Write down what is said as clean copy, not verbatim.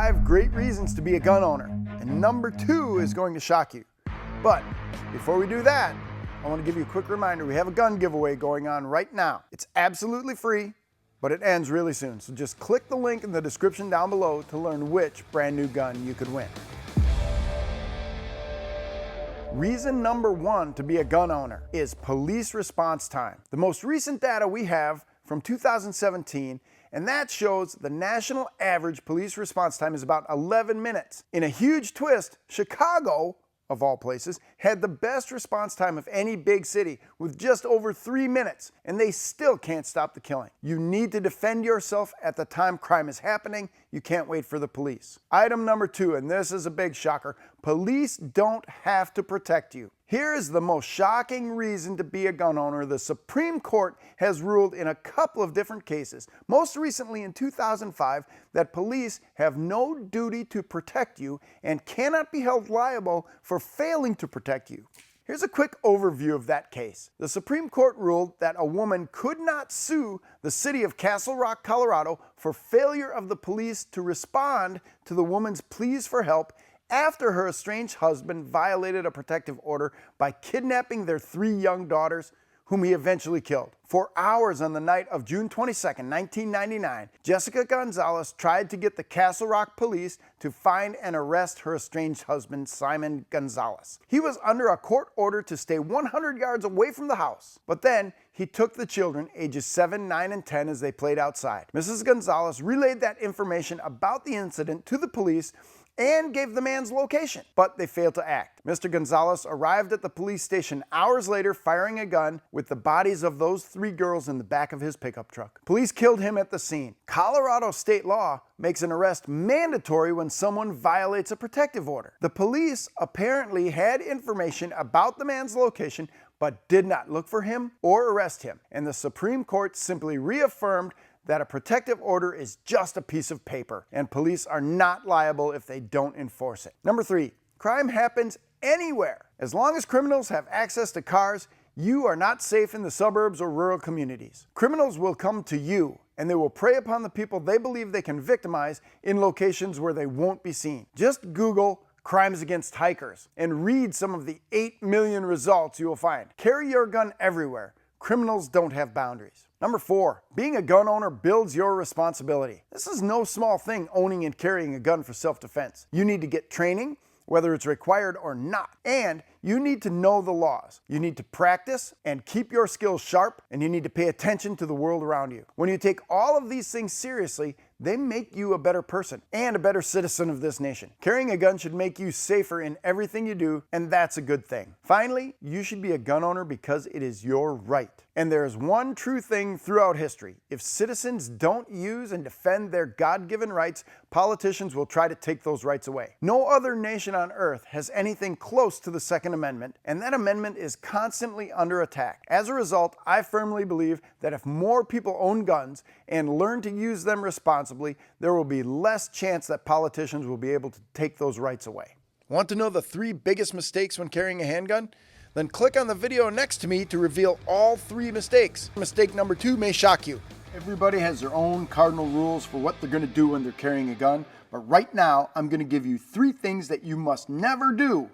5 great reasons to be a gun owner, and number 2 is going to shock you. But before we do that, I want to give you a quick reminder. We have a gun giveaway going on right now. It's absolutely free, but it ends really soon. So just click the link in the description down below to learn which brand new gun you could win. Reason number 1 to be a gun owner is police response time. The most recent data we have from 2017, and that shows the national average police response time is about 11 minutes. In a huge twist, Chicago, of all places, had the best response time of any big city with just over 3 minutes, and they still can't stop the killing. You need to defend yourself at the time crime is happening. You can't wait for the police. Item number 2, and this is a big shocker, police don't have to protect you. Here is the most shocking reason to be a gun owner. The Supreme Court has ruled in a couple of different cases, most recently in 2005, that police have no duty to protect you and cannot be held liable for failing to protect you. Here's a quick overview of that case. The Supreme Court ruled that a woman could not sue the city of Castle Rock, Colorado for failure of the police to respond to the woman's pleas for help after her estranged husband violated a protective order by kidnapping their 3 young daughters, whom he eventually killed. For hours on the night of June 22, 1999, Jessica Gonzalez tried to get the Castle Rock police to find and arrest her estranged husband, Simon Gonzalez. He was under a court order to stay 100 yards away from the house, but then he took the children, ages 7, 9, and 10, as they played outside. Mrs. Gonzalez relayed that information about the incident to the police and gave the man's location, but they failed to act. Mr. Gonzalez arrived at the police station hours later firing a gun with the bodies of those 3 girls in the back of his pickup truck. Police killed him at the scene. Colorado state law makes an arrest mandatory when someone violates a protective order. The police apparently had information about the man's location but did not look for him or arrest him, and the Supreme Court simply reaffirmed that a protective order is just a piece of paper, and police are not liable if they don't enforce it. Number 3, crime happens anywhere. As long as criminals have access to cars, you are not safe in the suburbs or rural communities. Criminals will come to you, and they will prey upon the people they believe they can victimize in locations where they won't be seen. Just Google crimes against hikers and read some of the 8 million results you will find. Carry your gun everywhere. Criminals don't have boundaries. Number 4, being a gun owner builds your responsibility. This is no small thing, owning and carrying a gun for self-defense. You need to get training, whether it's required or not, and you need to know the laws. You need to practice and keep your skills sharp, and you need to pay attention to the world around you. When you take all of these things seriously, they make you a better person and a better citizen of this nation. Carrying a gun should make you safer in everything you do, and that's a good thing. Finally, you should be a gun owner because it is your right. And there is one true thing throughout history. If citizens don't use and defend their God-given rights, politicians will try to take those rights away. No other nation on earth has anything close to the Second Amendment, and that amendment is constantly under attack. As a result, I firmly believe that if more people own guns and learn to use them responsibly, there will be less chance that politicians will be able to take those rights away. Want to know the 3 biggest mistakes when carrying a handgun? Then click on the video next to me to reveal all 3 mistakes. Mistake number 2 may shock you. Everybody has their own cardinal rules for what they're going to do when they're carrying a gun, but right now I'm going to give you 3 things that you must never do